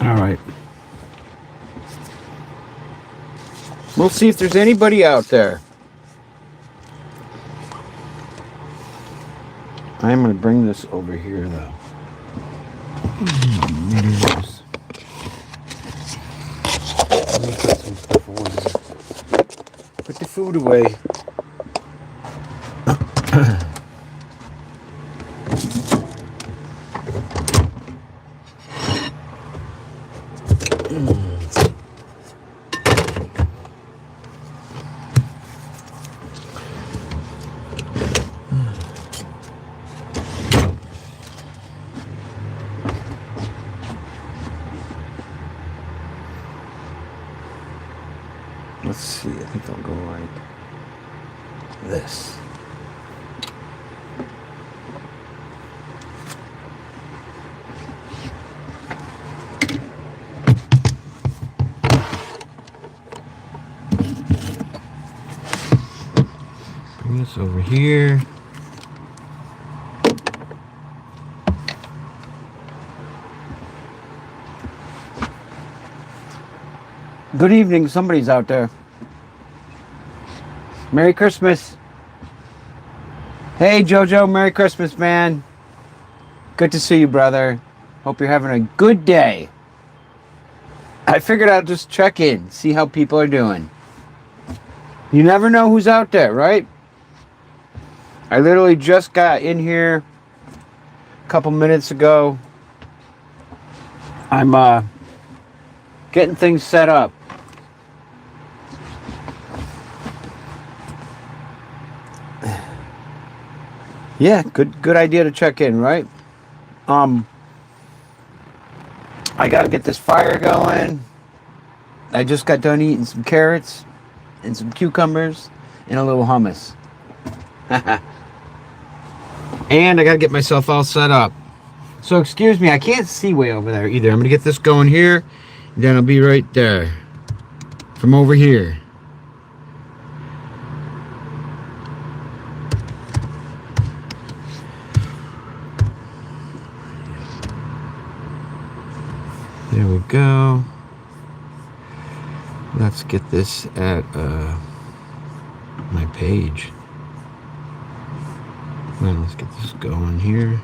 All right. We'll see if there's anybody out there. I'm going to bring this over here, though. Maybe there's... Let me put some stuff away. Put the food away. Let's see, I think I'll go like this. Bring this over here. Good evening, somebody's out there. Merry Christmas. Hey Jojo, Merry Christmas, man. Good to see you, brother. Hope you're having a good day. I figured I'd just check in, see how people are doing. You never know who's out there, right? I literally just got in here a couple minutes ago. I'm getting things set up. Yeah, good idea to check in, right? I gotta get this fire going. I just got done eating some carrots and some cucumbers and a little hummus. And I gotta get myself all set up. So excuse me, I can't see way over there either. I'm gonna get this going here, and then I'll be right there. From over here. There we go. Let's get this at my page. Well, let's get this going here.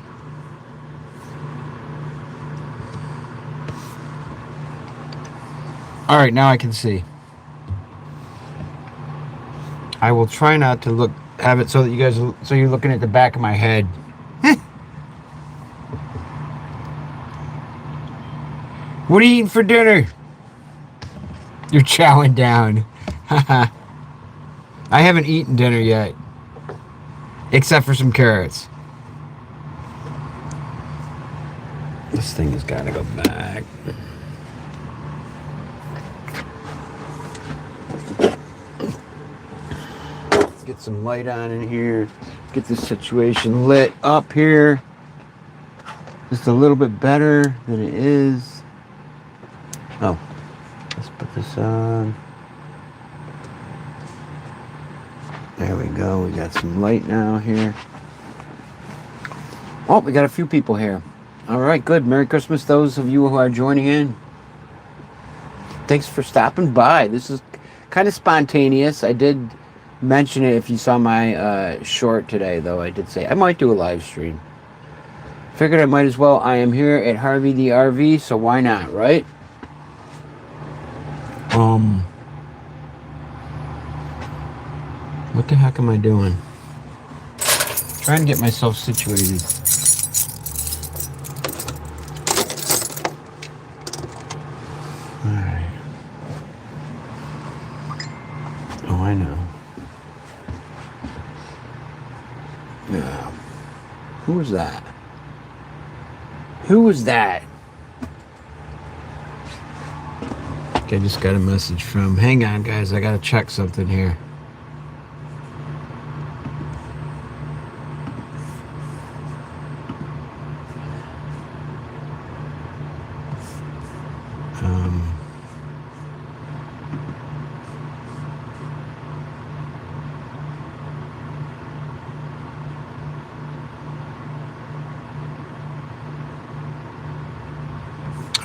All right, now I can see. I will try not to have it so that you're looking at the back of my head. What are you eating for dinner? You're chowing down. I haven't eaten dinner yet. Except for some carrots. This thing has got to go back. Let's get some light on in here. Get this situation lit up here. Just a little bit better than it is. Oh, let's put this on. There we go. We got some light now here. Oh, we got a few people here. All right, good. Merry Christmas, those of you who are joining in. Thanks for stopping by. This is kind of spontaneous. I did mention it if you saw my short today, though. I did say I might do a live stream. Figured I might as well. I am here at HaRVey the RV, so why not, right? What the heck am I doing? Trying to get myself situated. Alright. Oh, I know. Yeah. Who was that? Who was that? I just got a message from... Hang on, guys. I gotta check something here.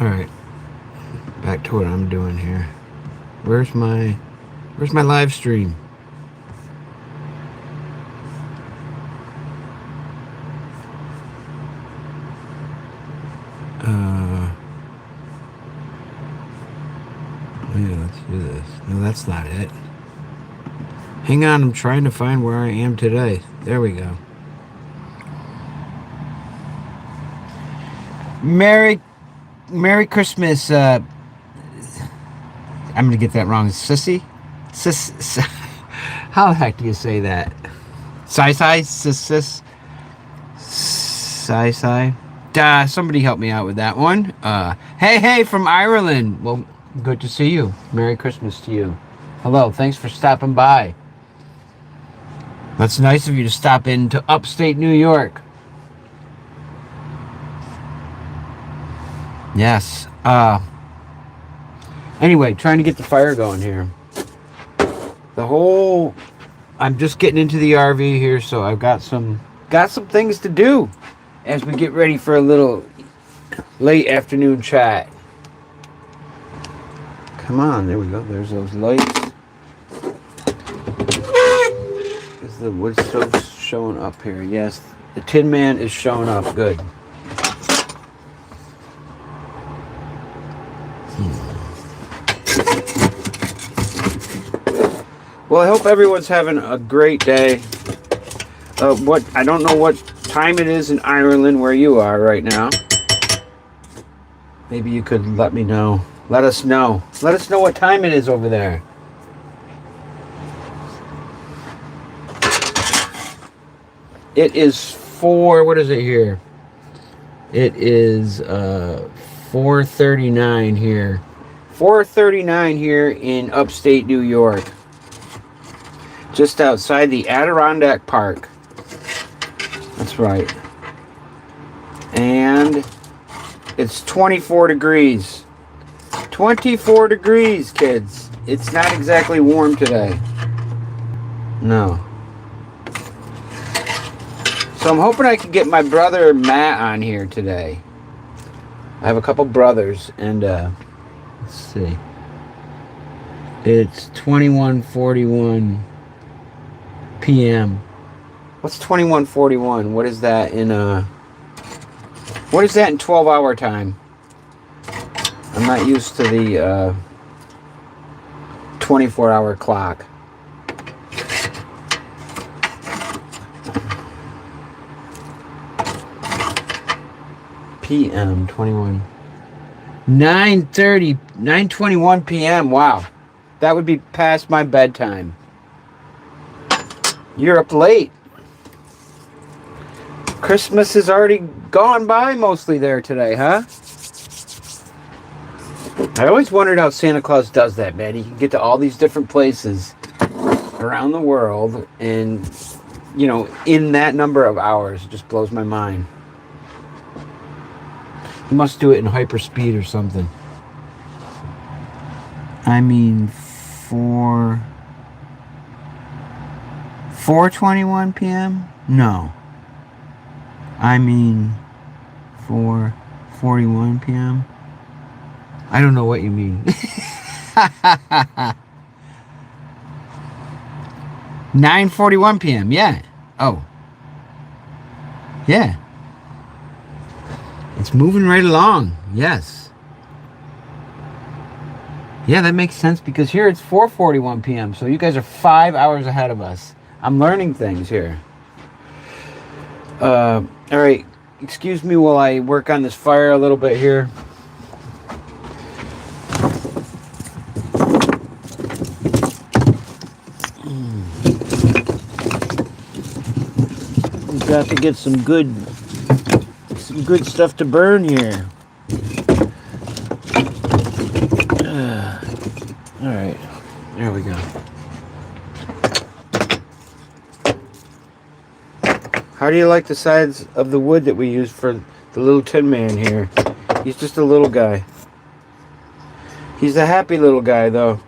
Alright. Back to what I'm doing here. Where's my live stream? Yeah, let's do this. No, that's not it. Hang on, I'm trying to find where I am today. There we go. Merry Christmas. I'm gonna get that wrong. Sissy? How the heck do you say that? Sis. Somebody help me out with that one. Hey, from Ireland. Well, good to see you. Merry Christmas to you. Hello, thanks for stopping by. That's nice of you to stop into upstate New York. Yes. Anyway, trying to get the fire going here. I'm just getting into the RV here, so I've got some things to do as we get ready for a little late afternoon chat. Come on, there we go. There's those lights. Is the wood stove showing up here? Yes, the Tin Man is showing up. Good. Well, I hope everyone's having a great day. I don't know what time it is in Ireland where you are right now. Maybe you could let me know. Let us know. Let us know what time it is over there. It is what is it here? It is 4:39 here. 4:39 here in upstate New York. Just outside the Adirondack Park. That's right. And it's 24 degrees. 24 degrees, kids. It's not exactly warm today. No. So I'm hoping I can get my brother Matt on here today. I have a couple brothers, and let's see. It's 21:41 p.m. What's 21:41? What is that in 12-hour time? I'm not used to the 24-hour clock. PM 21. 9:21 p.m. Wow. That would be past my bedtime. You're up late. Christmas is already gone by mostly there today, huh? I always wondered how Santa Claus does that, man. He can get to all these different places around the world and, in that number of hours. It just blows my mind. He must do it in hyperspeed or something. I mean, 4:21 p.m.? No. I mean, 4:41 p.m.? I don't know what you mean. 9:41 p.m. Yeah. Oh. Yeah. It's moving right along. Yes. Yeah, that makes sense because here it's 4:41 p.m. So you guys are 5 hours ahead of us. I'm learning things here. All right. Excuse me while I work on this fire a little bit here. We've got to get some good stuff to burn here. All right, there we go. How do you like the size of the wood that we use for the little Tin Man here? He's just a little guy. He's a happy little guy, though.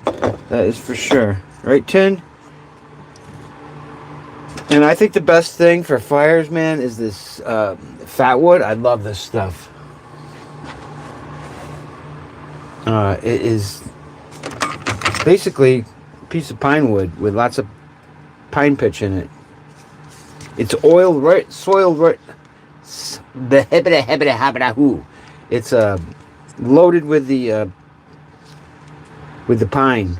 That is for sure. Right, Tin? And I think the best thing for fires, man, is this fat wood. I love this stuff. It is basically a piece of pine wood with lots of pine pitch in it. It's oiled right, soiled right. The hebida hebida habida hoo. It's loaded with the pine.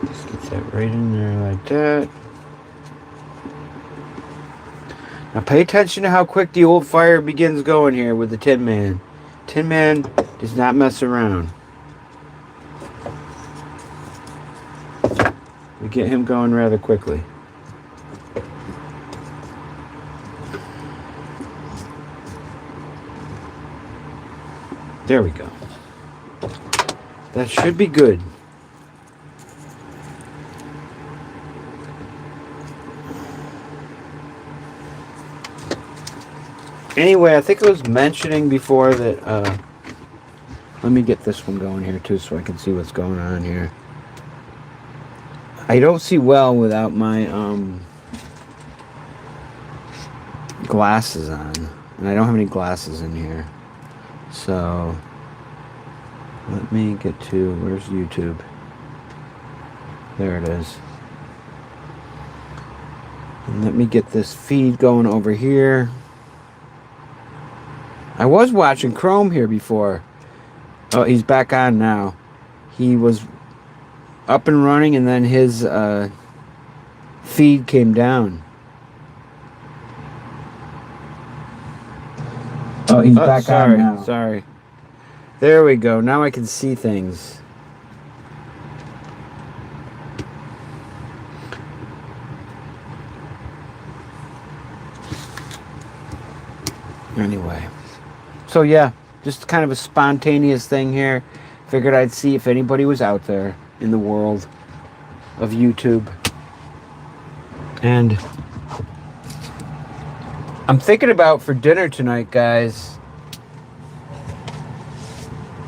Just get that right in there like that. Now pay attention to how quick the old fire begins going here with the Tin Man. Tin Man does not mess around. We get him going rather quickly. There we go. That should be good. Anyway, I think I was mentioning before that, let me get this one going here too so I can see what's going on here. I don't see well without my glasses on, and I don't have any glasses in here. So let me get to, where's YouTube? There it is. And let me get this feed going over here. I was watching Chrome here before. Oh, he's back on now. He was up and running, and then his feed came down. Oh, he's back on now. Sorry. There we go. Now I can see things. Anyway. So yeah, just kind of a spontaneous thing here. Figured I'd see if anybody was out there in the world of YouTube. And I'm thinking about for dinner tonight, guys.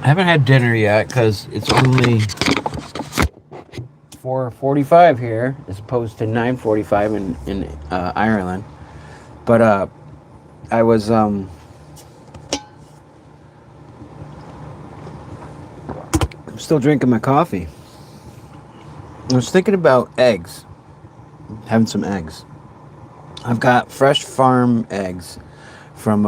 I haven't had dinner yet because it's only 4:45 here as opposed to 9:45 in Ireland. But I was I'm still drinking my coffee. I was thinking about eggs, having some eggs. I've got fresh farm eggs from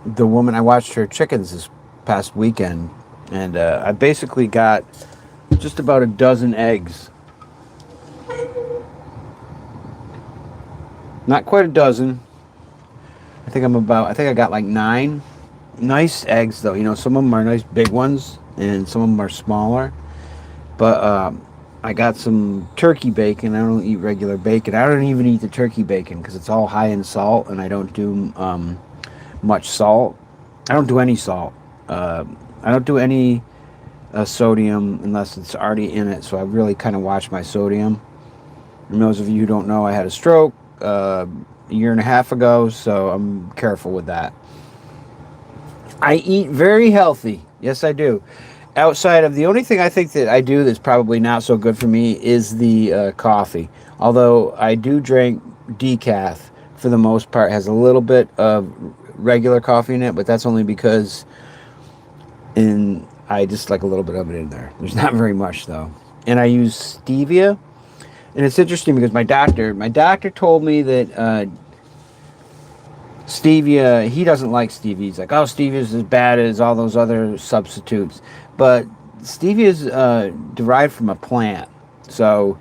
the woman. I watched her chickens this past weekend, and I basically got just about a dozen eggs. Not quite a dozen. I think I got like 9 nice eggs though. You know, some of them are nice big ones, and some of them are smaller. But I got some turkey bacon. I don't eat regular bacon. I don't even eat the turkey bacon because it's all high in salt, and I don't do much salt. I don't do any salt. I don't do any sodium unless it's already in it, so I really kind of watch my sodium. And those of you who don't know, I had a stroke a year and a half ago, so I'm careful with that. I eat very healthy. Yes, I do. Outside of the only thing I think that I do that's probably not so good for me is the coffee. Although I do drink decaf for the most part. It has a little bit of regular coffee in it, but that's only because I just like a little bit of it in there. There's not very much though. And I use stevia. And it's interesting because my doctor told me that stevia, he doesn't like stevia. He's like, oh, stevia is as bad as all those other substitutes. But stevia is derived from a plant. So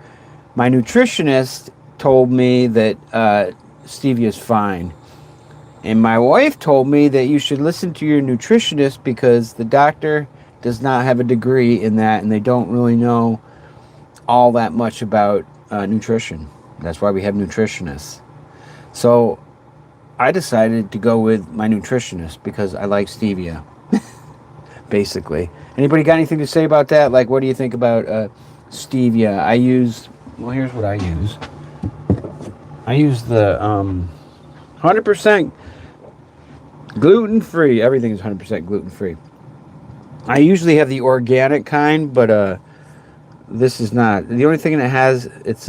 my nutritionist told me that stevia is fine. And my wife told me that you should listen to your nutritionist because the doctor does not have a degree in that, and they don't really know all that much about nutrition. That's why we have nutritionists. So I decided to go with my nutritionist because I like stevia, basically. Anybody got anything to say about that? Like, what do you think about stevia? Here's what I use. I use the 100% gluten-free. Everything is 100% gluten-free. I usually have the organic kind, but this is not. The only thing that has, it's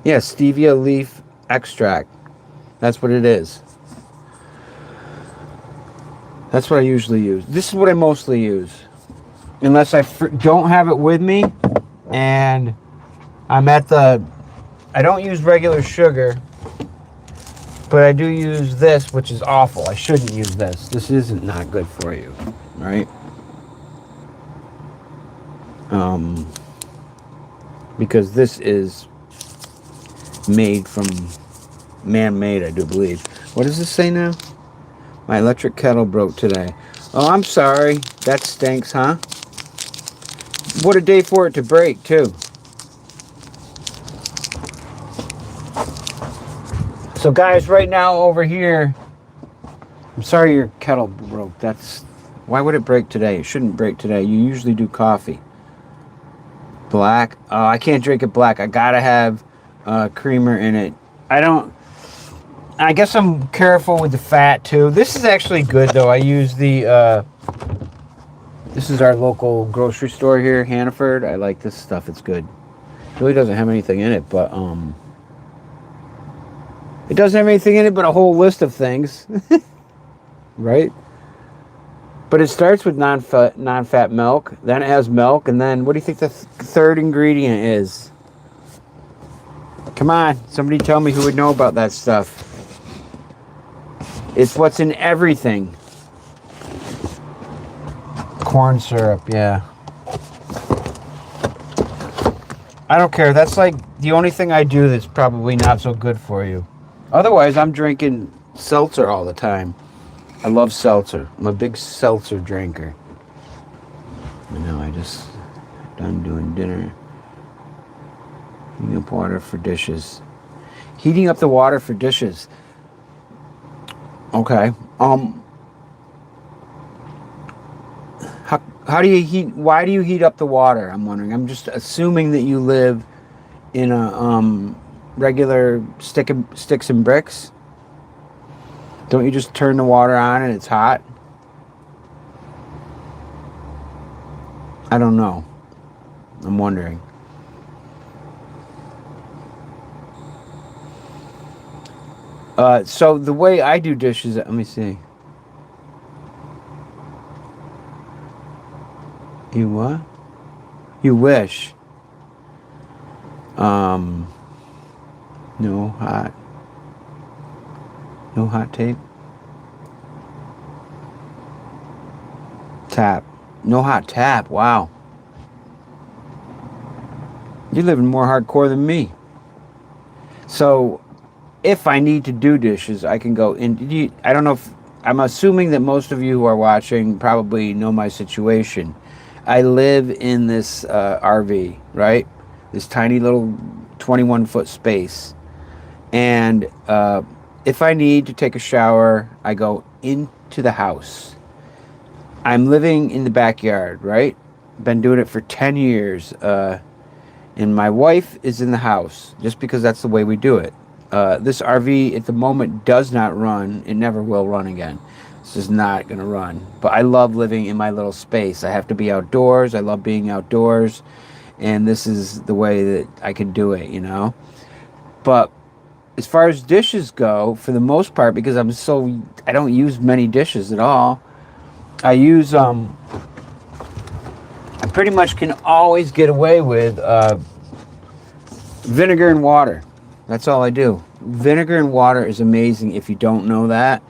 Yeah, stevia leaf extract. That's what it is. That's what I usually use. This is what I mostly use. Unless I don't have it with me and I'm at the... I don't use regular sugar, but I do use this, which is awful. I shouldn't use this. This isn't not good for you, right? Because this is made from man-made, I do believe. What does this say now? My electric kettle broke today. Oh, I'm sorry. That stinks, huh? What a day for it to break, too. So, guys, right now over here, I'm sorry your kettle broke. Why would it break today? It shouldn't break today. You usually do coffee. Black? Oh, I can't drink it black. I gotta have creamer in it. I guess I'm careful with the fat too. This is actually good though. I use the this is our local grocery store here, Hannaford. I like this stuff. It's good. It really doesn't have anything in it, but it doesn't have anything in it but a whole list of things. Right? But it starts with non-fat milk, then it has milk, and then what do you think the third ingredient is? Come on, somebody tell me who would know about that stuff. It's what's in everything. Corn syrup, yeah. I don't care. That's like the only thing I do that's probably not so good for you. Otherwise, I'm drinking seltzer all the time. I love seltzer. I'm a big seltzer drinker. I know, I just done doing dinner. Heating up water for dishes. Heating up the water for dishes. Okay. How do you heat? Why do you heat up the water? I'm wondering. I'm just assuming that you live in a regular sticks and bricks. Don't you just turn the water on and it's hot? I don't know. I'm wondering. So the way I do dishes, let me see. You what? You wish. No hot. No hot tape. Tap. No hot tap. Wow. You're living more hardcore than me. So, if I need to do dishes, I can go in. I don't know if... I'm assuming that most of you who are watching probably know my situation. I live in this RV, right? This tiny little 21-foot space. And if I need to take a shower, I go into the house. I'm living in the backyard, right? Been doing it for 10 years. And my wife is in the house, just because that's the way we do it. This RV at the moment does not run. It never will run again. This is not going to run. But I love living in my little space. I have to be outdoors. I love being outdoors. And this is the way that I can do it, you know? But as far as dishes go, for the most part, because I don't use many dishes at all. I use, I pretty much can always get away with vinegar and water. That's all I do. Vinegar and water is amazing if you don't know that.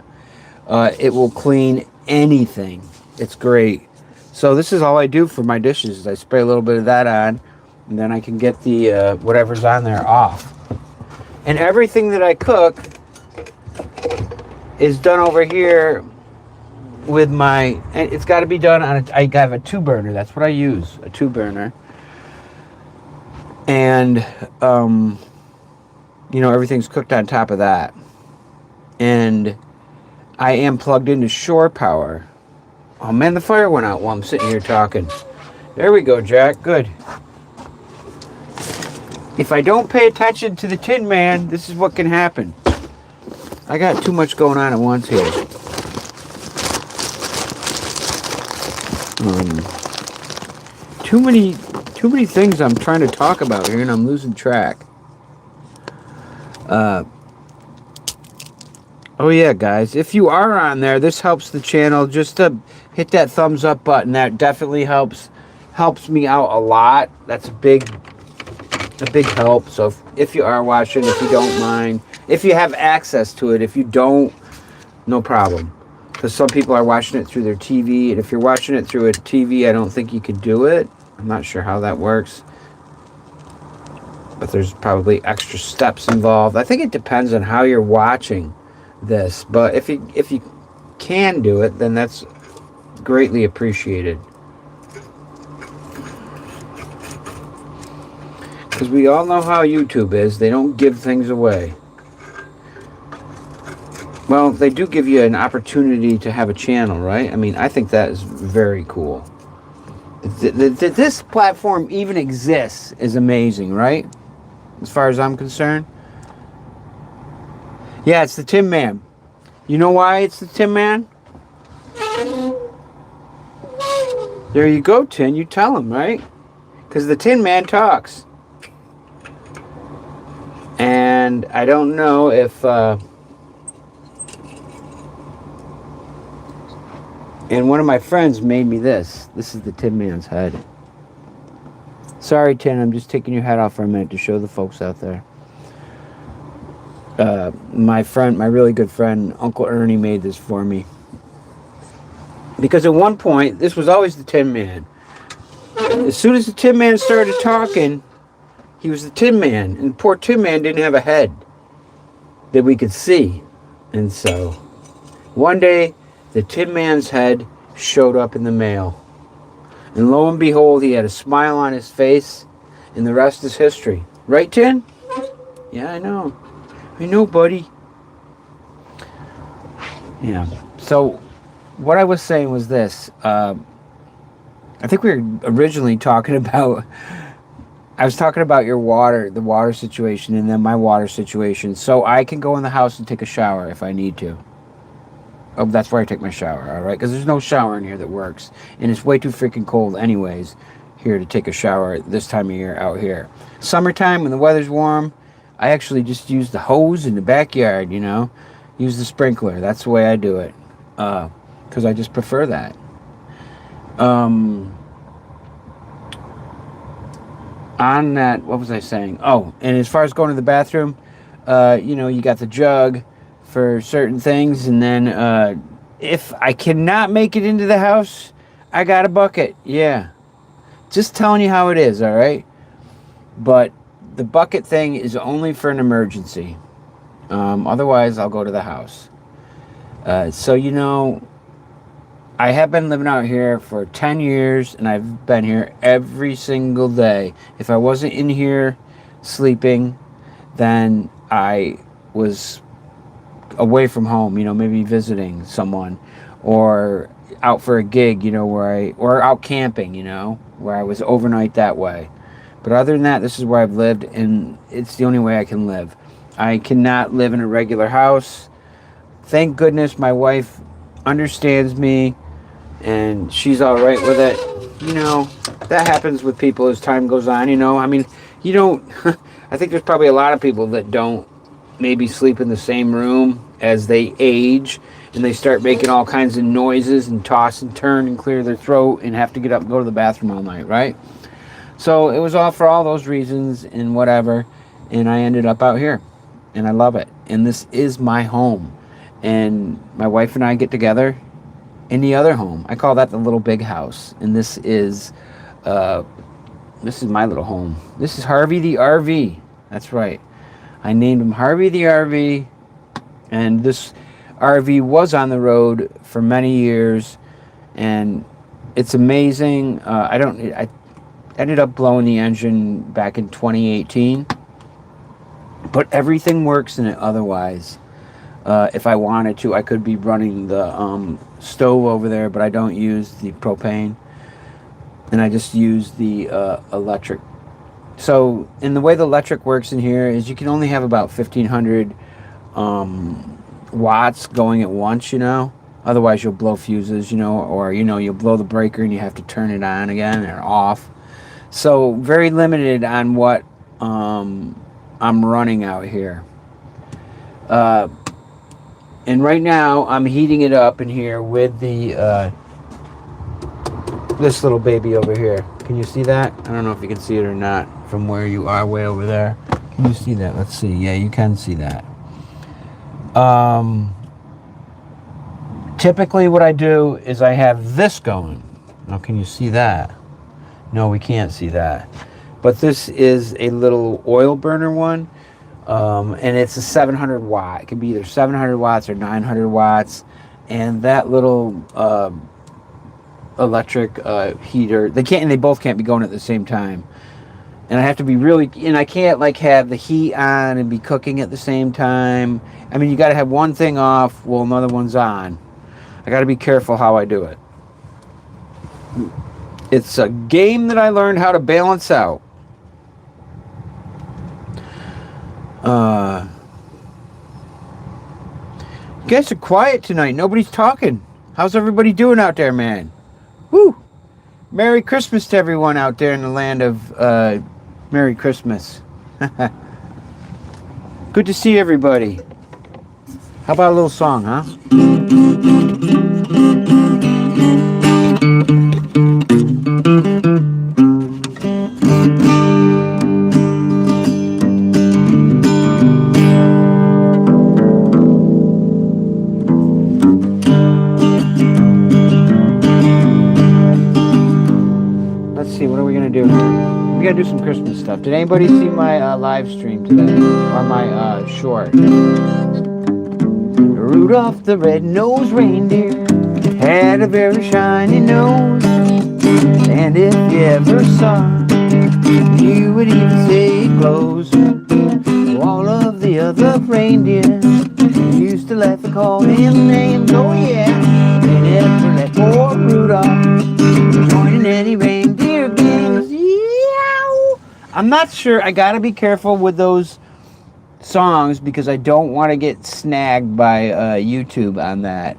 It will clean anything. It's great. So this is all I do for my dishes. Is I spray a little bit of that on, and then I can get the whatever's on there off. And everything that I cook is done over here with my... And it's got to be done on I have a 2-burner. That's what I use, a 2-burner. And you know, everything's cooked on top of that. And I am plugged into shore power. Oh man, the fire went out while I'm sitting here talking. There we go, Jack. Good. If I don't pay attention to the Tin Man, this is what can happen. I got too much going on at once here. Too many things I'm trying to talk about here, and I'm losing track. Oh yeah, guys, if you are on there, this helps the channel. Just to hit that thumbs up button. That definitely helps me out a lot. That's a big help. So if you are watching, if you don't mind, if you have access to it, if you don't, no problem. Because some people are watching it through their TV, and if you're watching it through a TV, I don't think you could do it. I'm not sure how that works, but there's probably extra steps involved. I think it depends on how you're watching this, but if you can do it, then that's greatly appreciated. Because we all know how YouTube is. They don't give things away. Well, they do give you an opportunity to have a channel, right? I mean, I think that is very cool. That this platform even exists is amazing, right? As far as I'm concerned. Yeah, it's the Tin Man. You know why it's the Tin Man? There you go, Tin. You tell him, right? Because the Tin Man talks. And I don't know if... and one of my friends made me this. This is the Tin Man's head. Sorry, Tin. I'm just taking your head off for a minute to show the folks out there. My really good friend, Uncle Ernie, made this for me. Because at one point, this was always the Tin Man. As soon as the Tin Man started talking, he was the Tin Man. And poor Tin Man didn't have a head that we could see. And so, one day, the Tin Man's head showed up in the mail. And lo and behold, he had a smile on his face, and the rest is history. Right, Tin? Yeah, I know. I know, buddy. Yeah. So, what I was saying was this. I think we were originally talking about... I was talking about the water situation, and then my water situation. So, I can go in the house and take a shower if I need to. Oh, that's where I take my shower, all right? Because there's no shower in here that works. And it's way too freaking cold anyways here to take a shower this time of year out here. Summertime, when the weather's warm, I actually just use the hose in the backyard, you know? Use the sprinkler. That's the way I do it. Because I just prefer that. On that, what was I saying? Oh, and as far as going to the bathroom, you got the jug for certain things, and then if I cannot make it into the house, I got a bucket. Yeah, just telling you how it is, all right? But the bucket thing is only for an emergency. Otherwise, I'll go to the house. So I have been living out here for 10 years, and I've been here every single day. If I wasn't in here sleeping, then I was away from home, maybe visiting someone, or out for a gig, or out camping, where I was overnight that way. But other than that, this is where I've lived, and it's the only way I can live. I cannot live in a regular house. Thank goodness my wife understands me, and she's all right with it. That happens with people as time goes on, I mean, you don't... I think there's probably a lot of people that don't maybe sleep in the same room as they age, and they start making all kinds of noises and toss and turn and clear their throat and have to get up and go to the bathroom all night, right? So it was all for all those reasons and whatever, and I ended up out here, and I love it. And this is my home, and my wife and I get together in the other home. I call that the little big house, and this is my little home. This is HaRVey the RV. That's right. I named him HaRVey the RV, and this RV was on the road for many years, and it's amazing. I ended up blowing the engine back in 2018, but everything works in it otherwise. If I wanted to, I could be running the stove over there, but I don't use the propane, and I just use the electric. So, in the way the electric works in here is you can only have about 1,500 watts going at once, Otherwise, you'll blow fuses, or, you'll blow the breaker and you have to turn it on again or off. So, very limited on what I'm running out here. And right now, I'm heating it up in here with the this little baby over here. Can you see that? I don't know if you can see it or not from where you are, way over there. Can you see that? Let's see. Yeah, you can see that. Typically, what I do is I have this going. Now, can you see that? No, we can't see that. But this is a little oil burner one. And it's a 700 watt. It can be either 700 watts or 900 watts. And that little electric heater, they both can't be going at the same time. And I have to be really, and I can't like have the heat on and be cooking at the same time. I mean, you got to have one thing off while another one's on. I got to be careful how I do it. It's a game that I learned how to balance out. You guys are quiet tonight. Nobody's talking. How's everybody doing out there, man? Woo! Merry Christmas to everyone out there in the land of Merry Christmas. Good to see everybody. How about a little song, huh? We gotta do some Christmas stuff. Did anybody see my live stream today? Or my short? Rudolph the red-nosed reindeer had a very shiny nose. And if you ever saw him, you would even say it glows. All of the other reindeer used to laugh and call him names. Oh yeah, they never let poor Rudolph join in any reindeer games. I'm not sure. I gotta be careful with those songs because I don't want to get snagged by YouTube on that.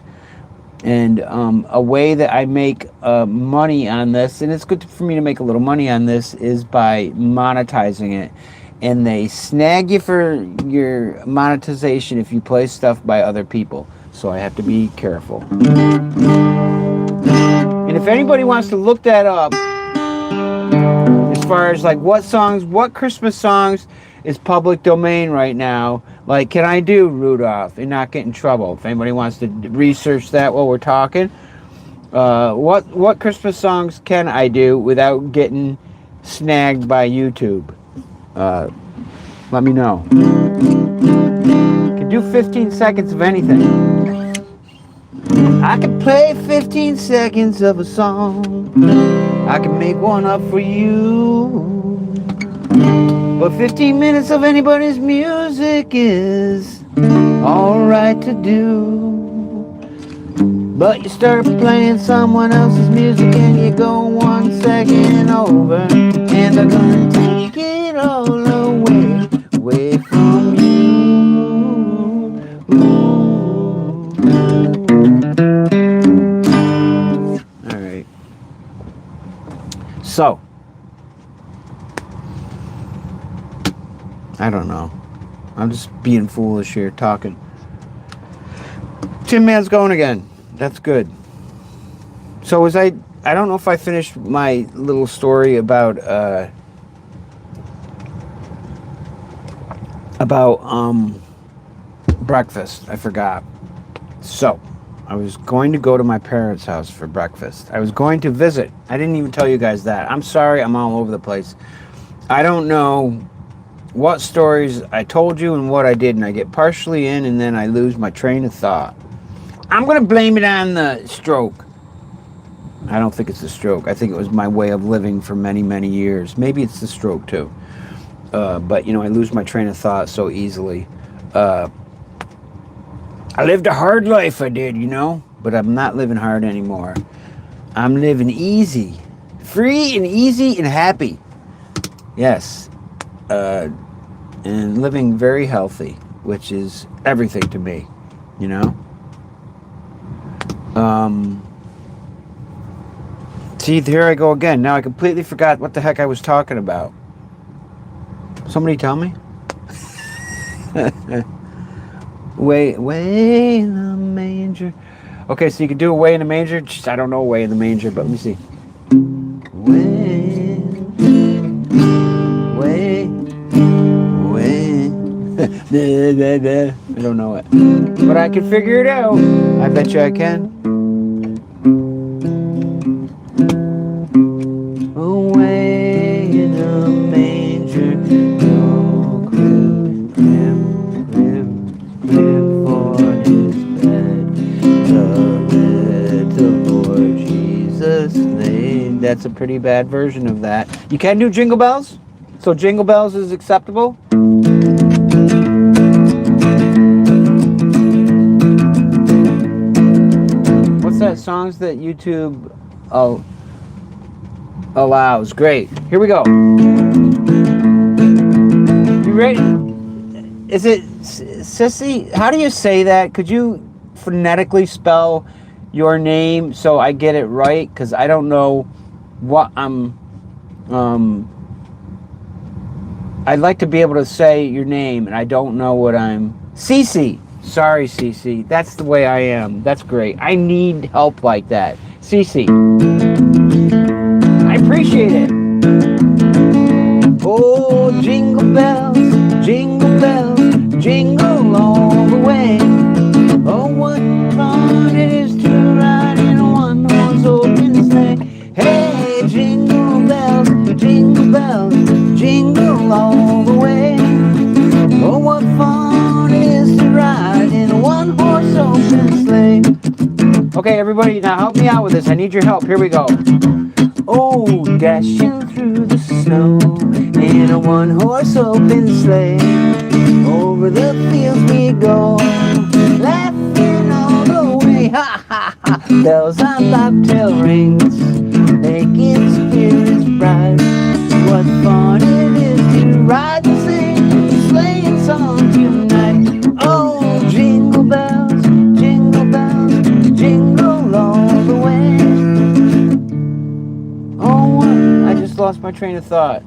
And a way that I make money on this, and it's good for me to make a little money on this, is by monetizing it. And they snag you for your monetization if you play stuff by other people. So I have to be careful. And if anybody wants to look that up, as far as like what Christmas songs is public domain right now, like can I do Rudolph and not get in trouble? If anybody wants to research that while we're talking, what Christmas songs can I do without getting snagged by YouTube? Let me know. Can do 15 seconds of anything. I can play 15 seconds of a song. I can make one up for you. But 15 minutes of anybody's music is alright to do. But you start playing someone else's music and you go 1 second over, and they're gonna take it all away from you. Alright. So, I don't know. I'm just being foolish here, talking. Tin Man's going again. That's good. So I don't know if I finished my little story about breakfast. I forgot. So, I was going to go to my parents' house for breakfast. I was going to visit. I didn't even tell you guys that. I'm sorry, I'm all over the place. I don't know what stories I told you and what I didn't. I get partially in and then I lose my train of thought. I'm going to blame it on the stroke. I don't think it's the stroke. I think it was my way of living for many, many years. Maybe it's the stroke too. But, I lose my train of thought so easily. I lived a hard life, I did, but I'm not living hard anymore. I'm living easy. Free and easy and happy. Yes. And living very healthy, which is everything to me, See, here I go again. Now I completely forgot what the heck I was talking about. Somebody tell me? Way in the manger. Okay, so you can do away in the manger. Just, I don't know away in the manger, but let me see. Way, way, way. I don't know it, but I can figure it out. I bet you I can. Away in the manger, no crib, for his bed. The little Lord Jesus' name. That's a pretty bad version of that. You can do Jingle Bells? So Jingle Bells is acceptable? What's that? Songs that YouTube allows. Great. Here we go. You ready? Is it Sissy? How do you say that? Could you phonetically spell your name so I get it right? Because I don't know what I'm... I'd like to be able to say your name, and I don't know what I'm... Cece. Sorry, Cece. That's the way I am. That's great. I need help like that. Cece. I appreciate it. Oh, jingle bells, jingle all the way. Oh, what fun it is to ride in a one-horse open sleigh. Hey, jingle bells, jingle all the way. Oh, what fun it is to ride in a one-horse open sleigh. Okay, everybody, now help me out with this. I need your help. Here we go. Oh, dashing through the snow in a one-horse open sleigh. Over the fields we go, laughing all the way. Ha ha ha! Bells on bobtail rings, making spirits bright. What fun it is to ride and sing a sleighing song tonight. Oh, jingle bells, jingle all the way. Oh, I just lost my train of thought.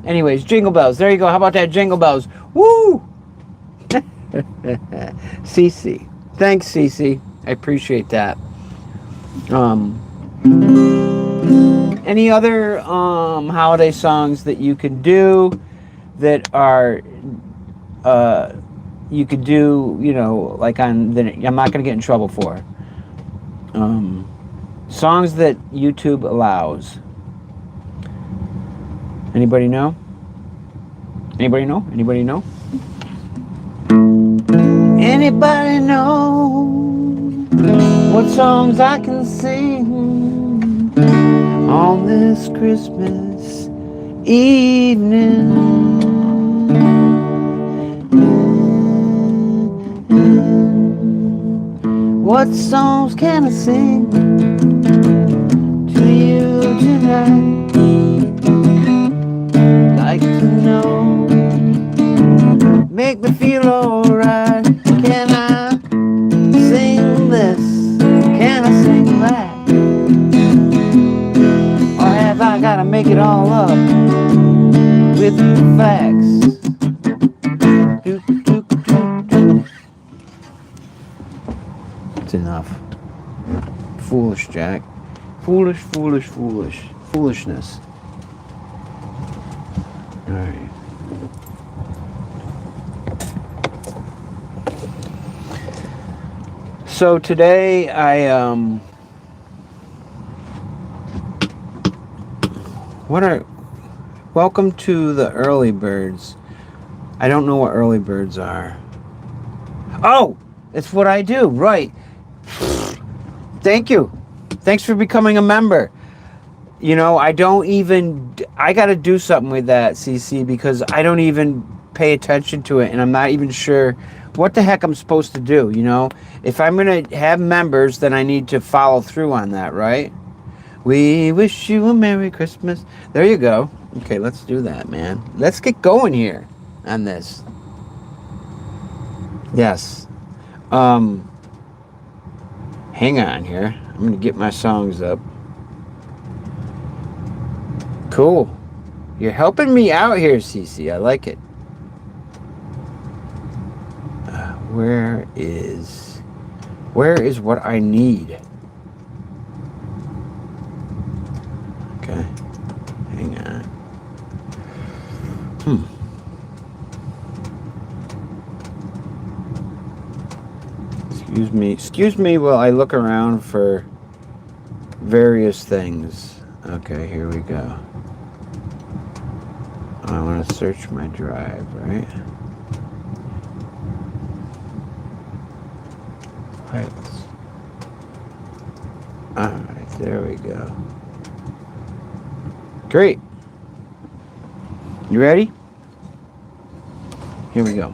Anyways, jingle bells. There you go. How about that, jingle bells? Woo! Cece. Thanks, Cece. I appreciate that. Any other holiday songs that you can do that are you could do, you know, like on the, I'm not going to get in trouble for. Songs that YouTube allows. Anybody know? Anybody know? Anybody know? Anybody know what songs I can sing on this Christmas evening? What songs can I sing to you tonight? Like to know, make me feel alright. Can I sing this? Can I sing that? Or have I gotta make it all up with the facts? It's enough. Foolish, Jack. Foolish. Foolishness. Alright. So today welcome to the early birds. I don't know what early birds are. Oh, it's what I do, right. Thank you. Thanks for becoming a member. You know, I gotta do something with that, CC, because I don't even pay attention to it, and I'm not even sure what the heck I'm supposed to do, you know? If I'm gonna have members, then I need to follow through on that, right? We wish you a Merry Christmas. There you go. Okay, let's do that, man. Let's get going here on this. Yes. Hang on here. I'm gonna get my songs up. Cool. You're helping me out here, Cece. I like it. Where is what I need? Okay. Hang on. Excuse me while I look around for various things. Okay, here we go. I want to search my drive, right? Files. Alright, there we go. Great. You ready? Here we go.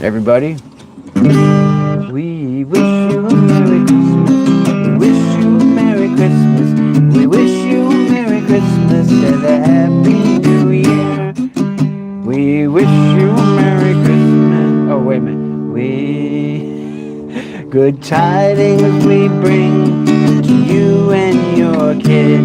Everybody, we wish you a Merry Christmas. We wish you a Merry Christmas. We wish you a Merry Christmas and a Happy New Year. We wish you a Merry Christmas. Oh, wait a minute. Good tidings we bring to you and your kid.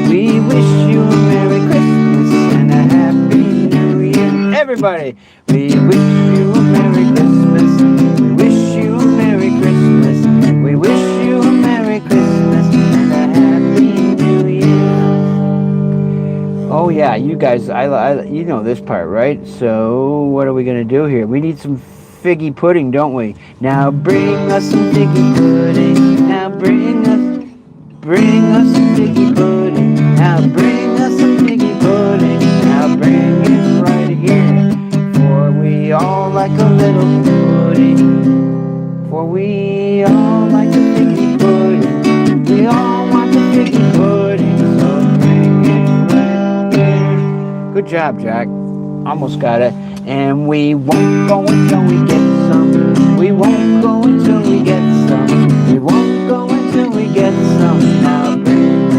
We wish you a Merry Christmas and a Happy New Year. Everybody, we wish you a Merry Christmas. We wish you a Merry Christmas. We wish you a Merry Christmas and a Happy New Year. Oh yeah, you guys, you know this part, right? So what are we gonna do here? We need some figgy pudding, don't we? Now bring us some figgy pudding. Now bring us some figgy pudding. Now bring us some figgy pudding. Now bring it right here. For we all like a little pudding. For we all like a figgy pudding. We all want the figgy pudding. So bring it right here. Good job, Jack. Almost got it. And we won't go until we get some. We won't go until we get some. We won't go until we get some. Now bring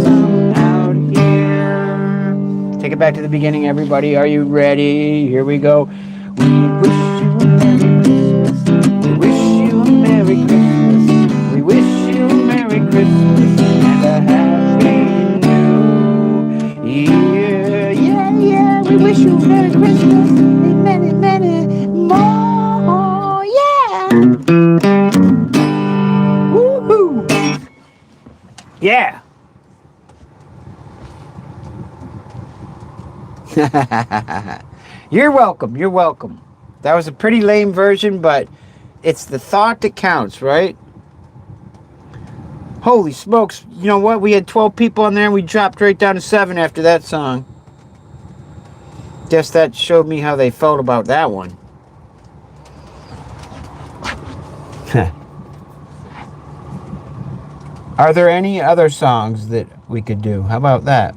some out here. Take it back to the beginning, everybody. Are you ready? Here we go. We wish you a Merry Christmas. We wish you a Merry Christmas. We wish you a Merry Christmas and a Happy New Year. Yeah, yeah. We wish you a Merry Christmas and many, many more. Yeah. Woohoo. Yeah. You're welcome. You're welcome. That was a pretty lame version, but it's the thought that counts, right? Holy smokes. You know what? We had 12 people on there and we dropped right down to 7 after that song. Guess that showed me how they felt about that one. Are there any other songs that we could do? How about that?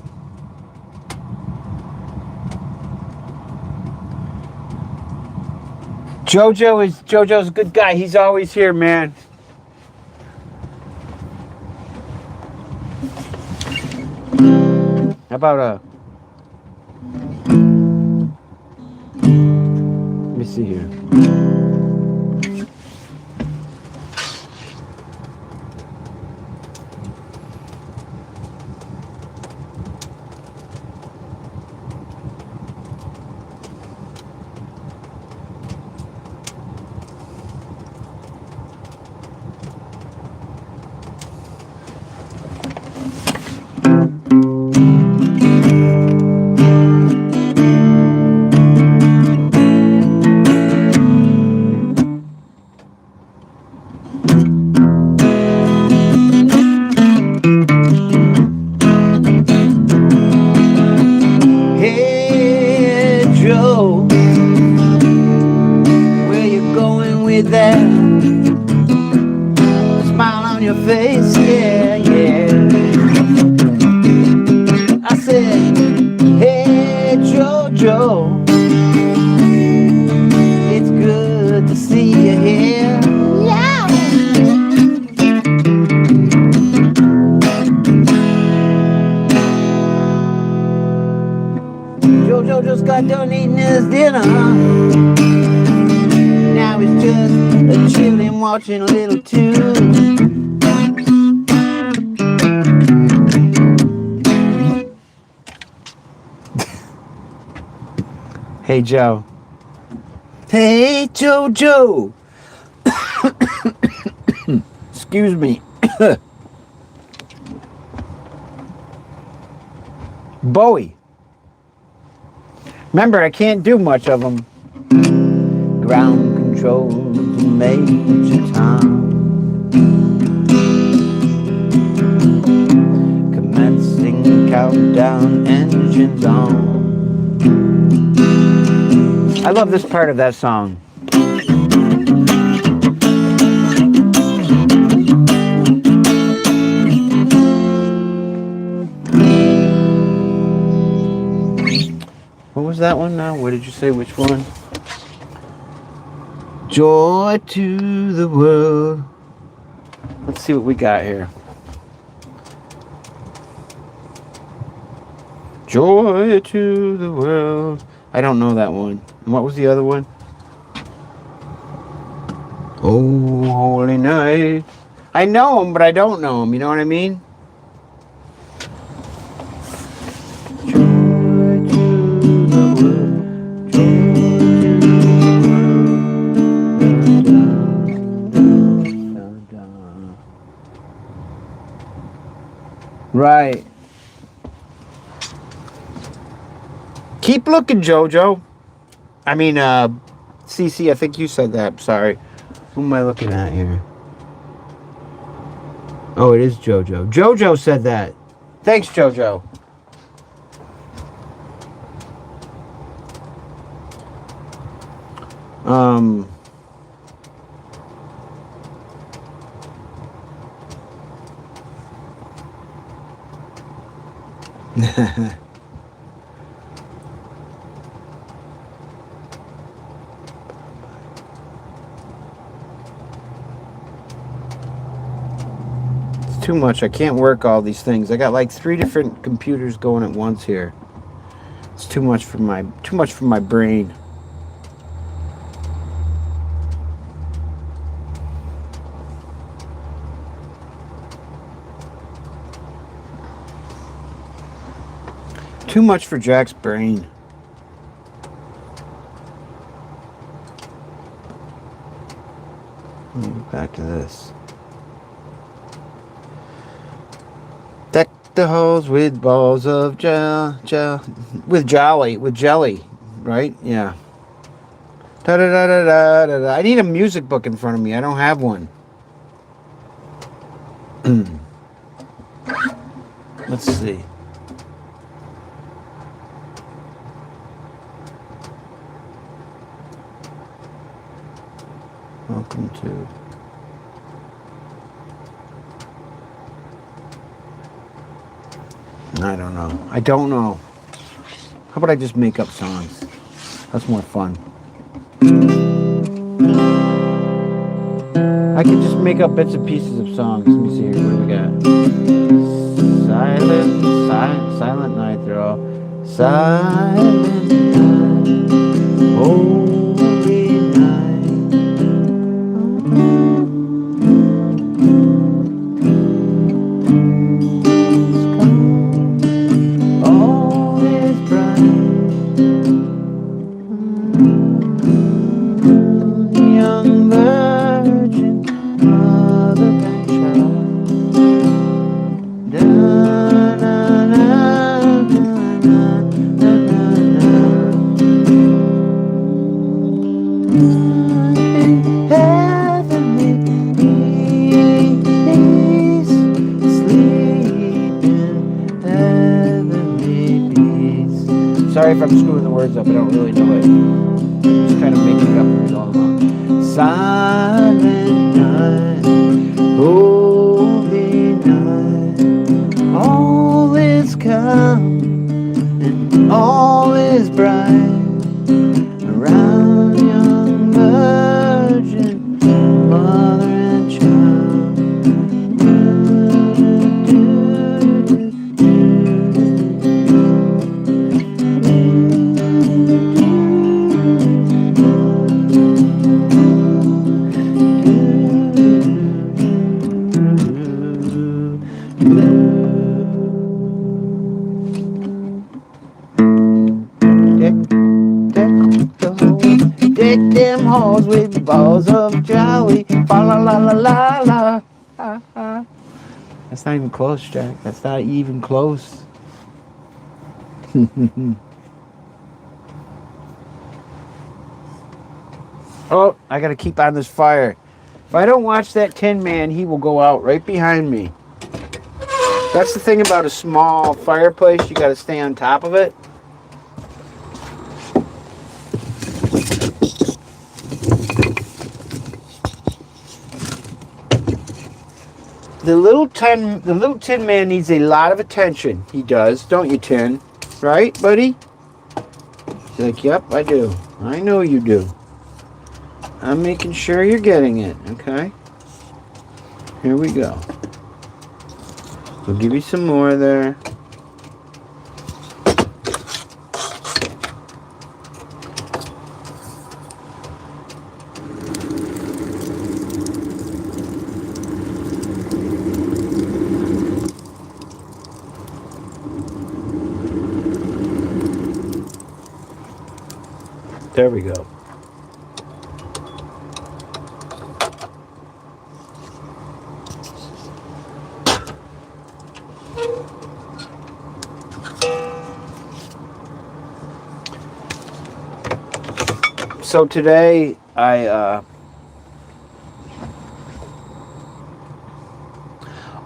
Jojo's a good guy. He's always here, man. How about let me see here. Jojo just got done eating his dinner. Now he's just chilling, watching a little tube. Hey Joe, Hey, Jojo. Excuse me. Bowie. Remember, I can't do much of them. Ground control to Major Tom. Commencing countdown, engines on. I love this part of that song. What was that one now? What did you say? Which one? Joy to the world. Let's see what we got here. Joy to the world. I don't know that one. And what was the other one? Oh, holy night. I know them, but I don't know them. You know what I mean? Joy to the world. Joy to the world. Right. Keep looking, Jojo. I mean, CC, I think you said that. Sorry. Who am I looking at here? Oh, it is Jojo. Jojo said that. Thanks, Jojo. Too much. I can't work all these things. I got like 3 different computers going at once here. It's too much for my brain. Too much for Jack's brain. Let me get back to this. Deck the halls with balls of with jelly, right? Yeah. Da da da da da da da. I need a music book in front of me. I don't have one. Let's see. Welcome to. I don't know. How about I just make up songs? That's more fun. I can just make up bits and pieces of songs. Let me see here. What do we got? Silent night. They're all silent night. Holy night. Sorry if I'm screwing the words up, I don't really know it. I'm just kind of making it up as all along. Silent night, holy night, all is calm and all is bright around young virgin, mother and child. Deck halls with balls of jolly. Fa la la la la la. Ah, ah. That's not even close, Jack. That's not even close. Oh, I gotta keep on this fire. If I don't watch that Tin Man, he will go out right behind me. That's the thing about a small fireplace. You gotta stay on top of it. The little Tin Man needs a lot of attention. He does, don't you, Tin? Right, buddy? He's like, yep, I do. I know you do. I'm making sure you're getting it, okay? Here we go. We'll give you some more there. There we go. So today I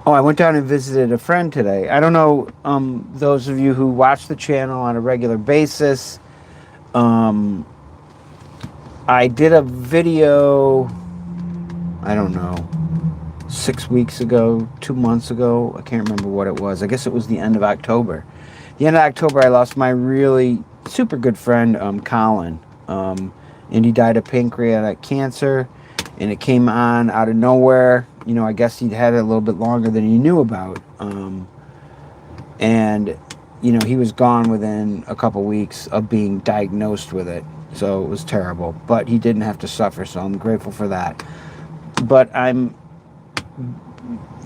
went down and visited a friend today. I don't know those of you who watch the channel on a regular basis. I did a video, I don't know, 6 weeks ago, 2 months ago. I can't remember what it was. I guess it was the end of October. The end of October, I lost my really super good friend, Colin. And he died of pancreatic cancer. And it came on out of nowhere. You know, I guess he'd had it a little bit longer than he knew about. And, you know, he was gone within a couple weeks of being diagnosed with it. So it was terrible. But he didn't have to suffer, so I'm grateful for that. But I'm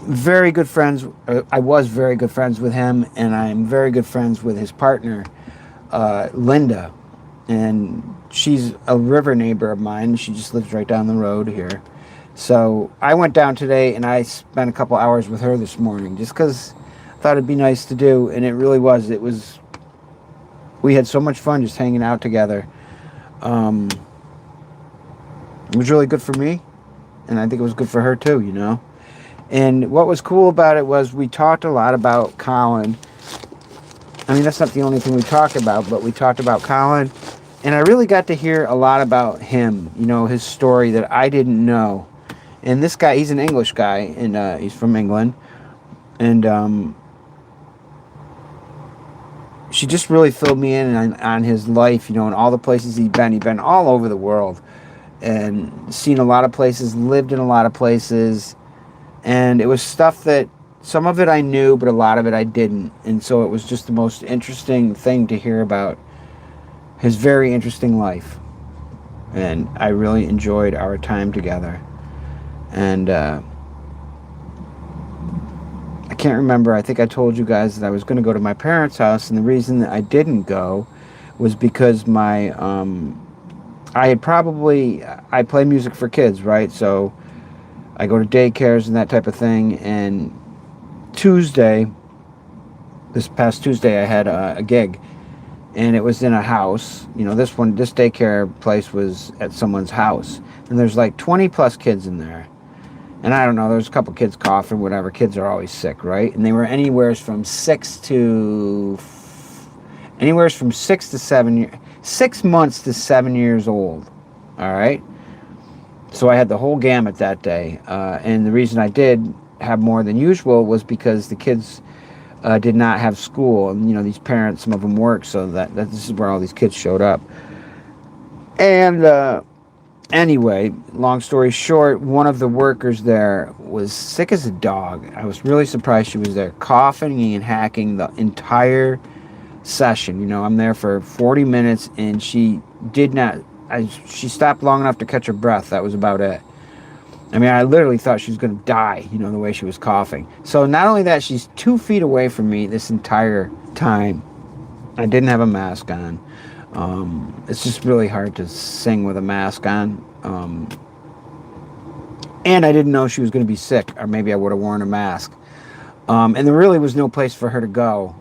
very good friends. I was very good friends with him, and I'm very good friends with his partner, Linda. And she's a river neighbor of mine. She just lives right down the road here. So I went down today, and I spent a couple hours with her this morning just because I thought it'd be nice to do. And it really was. We had so much fun just hanging out together. It was really good for me, and I think it was good for her too, you know. And what was cool about it was we talked a lot about Colin. I mean, that's not the only thing we talked about, but we talked about Colin, and I really got to hear a lot about him, you know, his story that I didn't know. And this guy, he's an English guy, and he's from England, and she just really filled me in on his life, you know, and all the places he'd been. He'd been all over the world and seen a lot of places, lived in a lot of places. And it was stuff that some of it I knew, but a lot of it I didn't. And so it was just the most interesting thing to hear about his very interesting life. And I really enjoyed our time together. And I can't remember. I think I told you guys that I was going to go to my parents' house, and the reason that I didn't go was because I play music for kids, right? So I go to daycares and that type of thing. And this past Tuesday, I had a gig, and it was in a house. You know, this daycare place was at someone's house, and there's like 20 plus kids in there. And I don't know, there's a couple kids coughing, whatever. Kids are always sick, right? And they were anywhere from 6 months to 7 years old. All right. So I had the whole gamut that day. And the reason I did have more than usual was because the kids did not have school. And, you know, these parents, some of them work, so that this is where all these kids showed up. And anyway, long story short, one of the workers there was sick as a dog. I was really surprised she was there, coughing and hacking the entire session. You know, I'm there for 40 minutes, and she stopped long enough to catch her breath. That was about it. I mean, I literally thought she was going to die, you know, the way she was coughing. So not only that, she's 2 feet away from me this entire time. I didn't have a mask on. It's just really hard to sing with a mask on. And I didn't know she was going to be sick, or maybe I would have worn a mask. And there really was no place for her to go.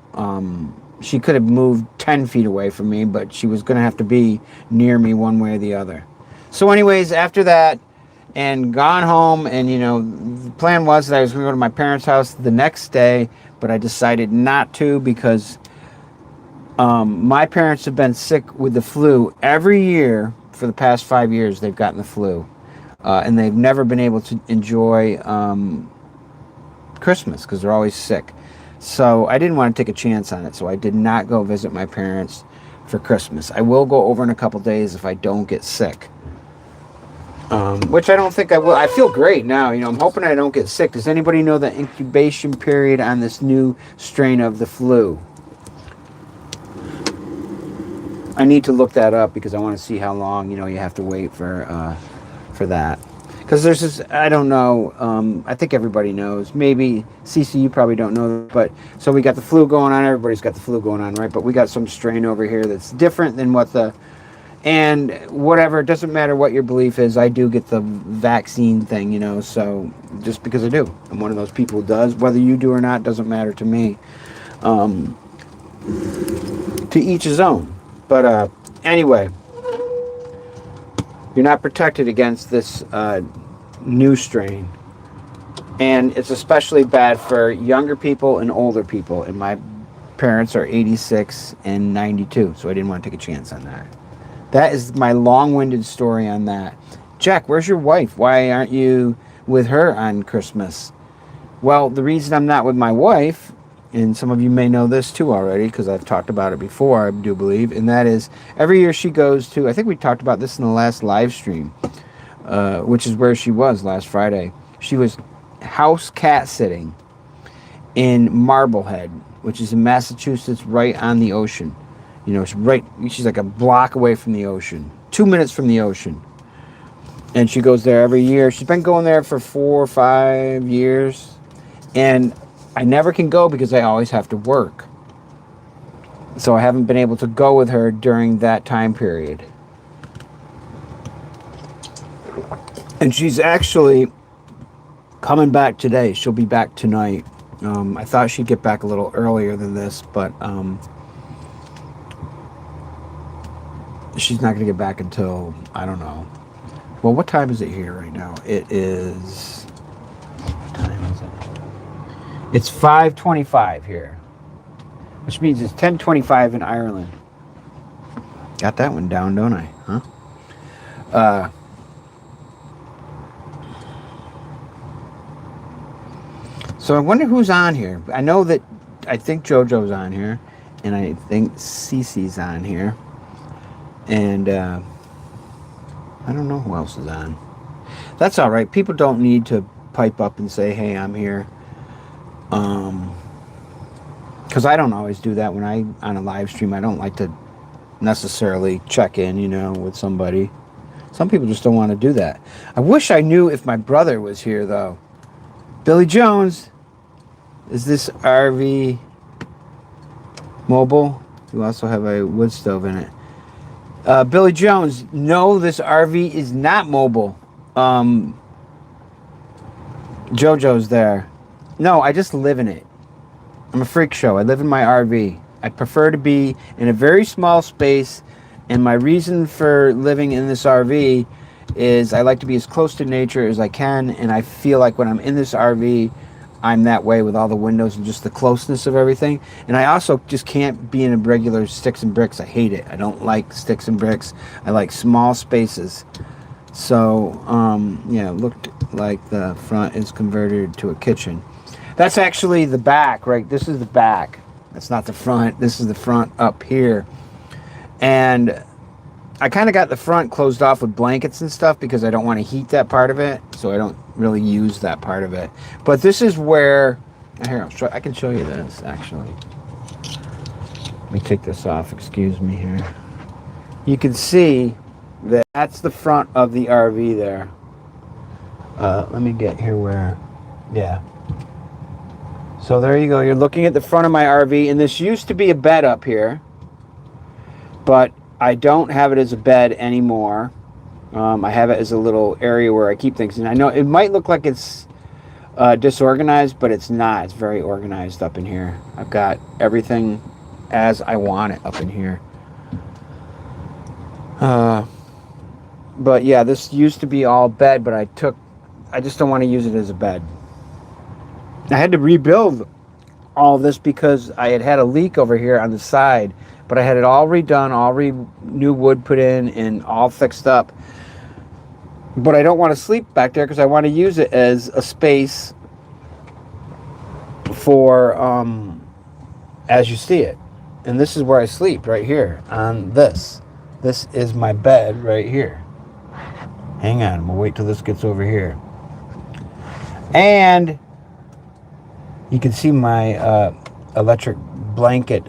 She could have moved 10 feet away from me, but she was going to have to be near me one way or the other. So anyways, after that, and gone home, and the plan was that I was going to go to my parents' house the next day, but I decided not to because my parents have been sick with the flu every year for the past 5 years. They've gotten the flu, and they've never been able to enjoy Christmas because they're always sick. So I didn't want to take a chance on it, so I did not go visit my parents for Christmas. I will go over in a couple days if I don't get sick, which I don't think I will. I feel great now. I'm hoping I don't get sick. Does anybody know the incubation period on this new strain of the flu? I need to look that up because I want to see how long you have to wait for that. Because there's this, I don't know, I think everybody knows. Maybe, Cece, you probably don't know. But, so we got the flu going on. Everybody's got the flu going on, right? But we got some strain over here that's different than and whatever, it doesn't matter what your belief is. I do get the vaccine thing, so just because I do. I'm one of those people who does. Whether you do or not doesn't matter to me. To each his own. But anyway, you're not protected against this new strain. And it's especially bad for younger people and older people. And my parents are 86 and 92, so I didn't want to take a chance on that. That is my long-winded story on that. Jack, where's your wife? Why aren't you with her on Christmas? Well, the reason I'm not with my wife, and some of you may know this too already because I've talked about it before, I do believe, and that is every year she goes to, I think we talked about this in the last live stream, which is where she was last Friday. She was house cat sitting in Marblehead, which is in Massachusetts, right on the ocean. She's like a block away from the ocean, 2 minutes from the ocean. And she goes there every year. She's been going there for 4 or 5 years. And I never can go because I always have to work. So I haven't been able to go with her during that time period. And she's actually coming back today. She'll be back tonight. I thought she'd get back a little earlier than this, but she's not going to get back until, I don't know. Well, what time is it here right now? It is... What time is it? It's 5:25 here, which means it's 10:25 in Ireland. Got that one down, don't I? Huh? So I wonder who's on here. I think JoJo's on here, and I think Cece's on here, and I don't know who else is on. That's all right. People don't need to pipe up and say, "Hey, I'm here." Because I don't always do that when on a live stream. I don't like to necessarily check in, with somebody. Some people just don't want to do that. I wish I knew if my brother was here, though. Billy Jones, is this HaRVey mobile? You also have a wood stove in it. Billy Jones, no, this HaRVey is not mobile. JoJo's there. No, I just live in it. I'm a freak show. I live in my RV. I prefer to be in a very small space, and my reason for living in this RV is I like to be as close to nature as I can, and I feel like when I'm in this RV, I'm that way with all the windows and just the closeness of everything. And I also just can't be in a regular sticks and bricks. I hate it. I don't like sticks and bricks. I like small spaces. So, yeah, it looked like the front is converted to a kitchen. That's actually the back, right? This is the back. That's not the front. This is the front up here. And I kind of got the front closed off with blankets and stuff because I don't want to heat that part of it. So I don't really use that part of it. But this is where... Here, I can show you this, actually. Let me take this off. Excuse me here. You can see that that's the front of the RV there. Let me get here where... Yeah. So there you go. You're looking at the front of my RV. And this used to be a bed up here. But I don't have it as a bed anymore. I have it as a little area where I keep things. And I know it might look like it's disorganized, but it's not. It's very organized up in here. I've got everything as I want it up in here. But yeah, this used to be all bed, but I just don't want to use it as a bed. I had to rebuild all this because I had a leak over here on the side, but I had it all redone, new wood put in and all fixed up. But I don't want to sleep back there because I want to use it as a space for as you see it. And this is where I sleep, right here on this. This is my bed right here. Hang on, we'll wait till this gets over here. And you can see my electric blanket,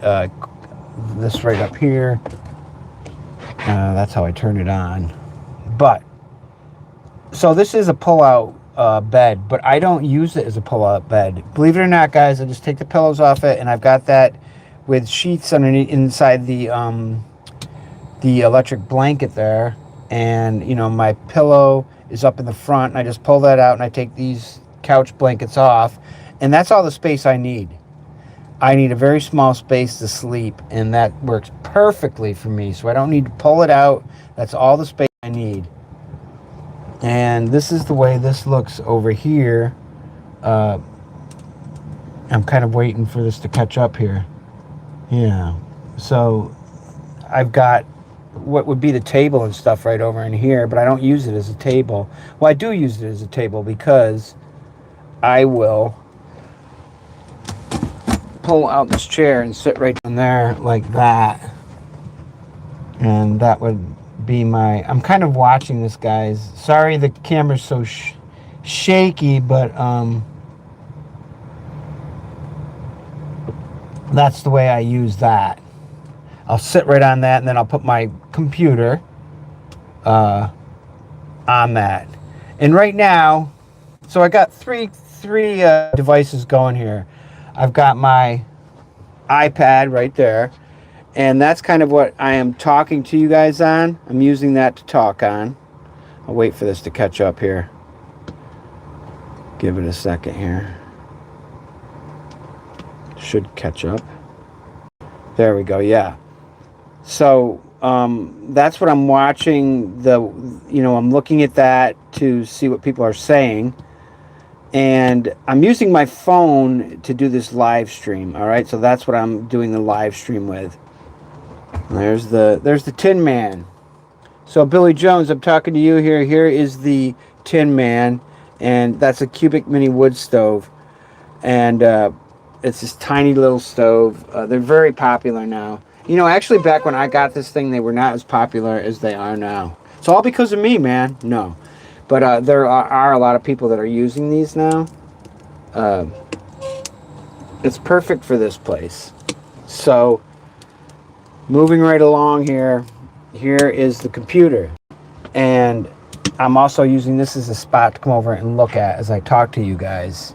this right up here. That's how I turn it on. But, so this is a pull-out bed, but I don't use it as a pull-out bed. Believe it or not, guys, I just take the pillows off it, and I've got that with sheets underneath inside the electric blanket there. And, you know, my pillow is up in the front, and I just pull that out, and I take these couch blankets off, and that's all the space I need. I need a very small space to sleep, and that works perfectly for me. So I don't need to pull it out. That's all the space I need. And this is the way this looks over here. I'm kind of waiting for this to catch up here. Yeah. So I've got what would be the table and stuff right over in here, but I don't use it as a table. Well, I do use it as a table because I will pull out this chair and sit right down there like that. And that would be my... I'm kind of watching this, guys. Sorry the camera's so shaky, but that's the way I use that. I'll sit right on that, and then I'll put my computer on that. And right now, so I got three devices going here. I've got my iPad right there, and that's kind of what I am talking to you guys on. I'm using that to talk on. I'll wait for this to catch up here. Give it a second here. Should catch up. There we go, yeah. So that's what I'm watching. I'm looking at that to see what people are saying. And I'm using my phone to do this live stream. All right, so that's what I'm doing the live stream with. There's the Tin Man. So Billy Jones, I'm talking to you here. Here is the Tin Man, and that's a cubic mini wood stove. And it's this tiny little stove. They're very popular now. You know, actually, back when I got this thing, they were not as popular as they are now. It's all because of me, man. No. But there are a lot of people that are using these now. It's perfect for this place. So, moving right along here, here is the computer. And I'm also using this as a spot to come over and look at as I talk to you guys.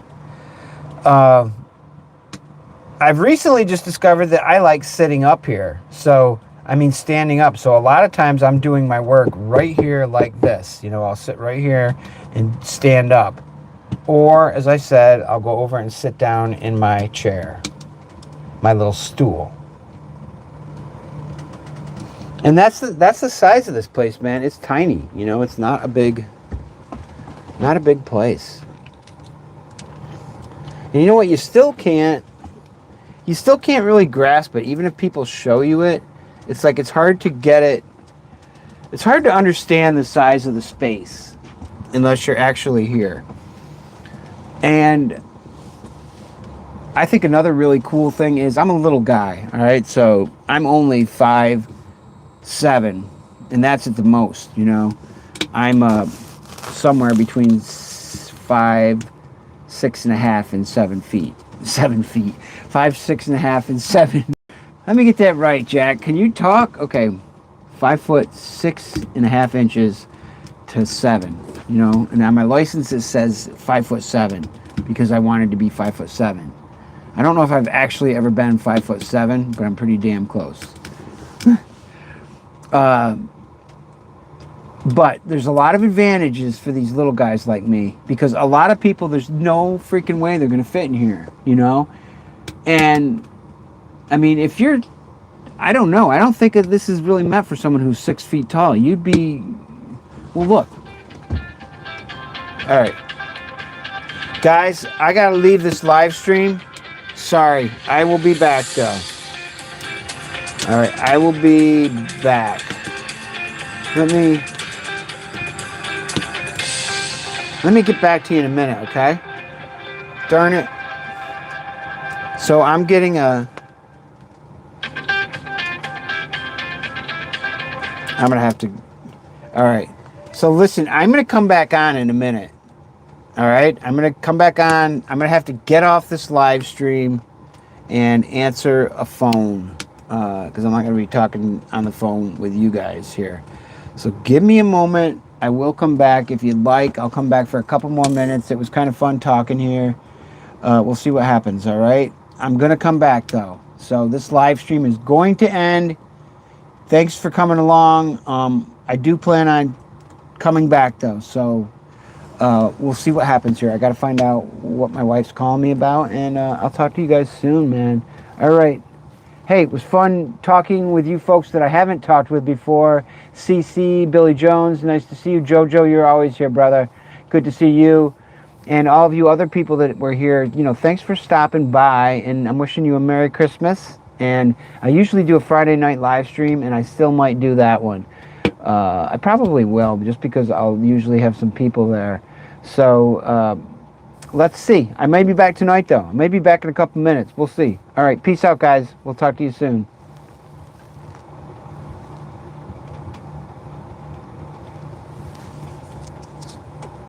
I've recently just discovered that I like sitting up here. So, I mean standing up. So a lot of times I'm doing my work right here like this. You know, I'll sit right here and stand up. Or, as I said, I'll go over and sit down in my chair. My little stool. And that's the size of this place, man. It's tiny. You know, it's not a big place. And you know what? You still can't really grasp it, even if people show you it. It's like it's hard to get it. It's hard to understand the size of the space unless you're actually here. And I think another really cool thing is I'm a little guy, all right? So I'm only 5'7", and that's at the most, you know. I'm somewhere between 5'6.5" and 7 feet. 7 feet. 5, 6.5, and 7. Let me get that right, Jack. Can you talk? Okay. 5'6.5" to 7. You know, and on my license it says 5'7" because I wanted to be 5'7". I don't know if I've actually ever been 5'7", but I'm pretty damn close. But there's a lot of advantages for these little guys like me, because a lot of people, there's no freaking way they're going to fit in here, you know? And, I mean, if you're, I don't know, I don't think that this is really meant for someone who's 6 feet tall. You'd be, well, look. All right. Guys, I got to leave this live stream. Sorry. I will be back, though. All right. I will be back. Let me get back to you in a minute, okay? Darn it. So I'm getting a... I'm going to have to... All right. So listen, I'm going to come back on in a minute. All right? I'm going to come back on. I'm going to have to get off this live stream and answer a phone, because I'm not going to be talking on the phone with you guys here. So give me a moment. I will come back if you'd like. I'll come back for a couple more minutes. It was kind of fun talking here. We'll see what happens, all right? I'm going to come back, though. So this live stream is going to end. Thanks for coming along. I do plan on coming back, though. So we'll see what happens here. I got to find out what my wife's calling me about, and I'll talk to you guys soon, man. All right. Hey, it was fun talking with you folks that I haven't talked with before. CC, Billy Jones, nice to see you. Jojo, you're always here, brother. Good to see you. And all of you other people that were here, you know, thanks for stopping by. And I'm wishing you a Merry Christmas. And I usually do a Friday night live stream, and I still might do that one. I probably will, just because I'll usually have some people there. So let's see. I may be back tonight, though. I may be back in a couple minutes. We'll see. All right, peace out, guys. We'll talk to you soon.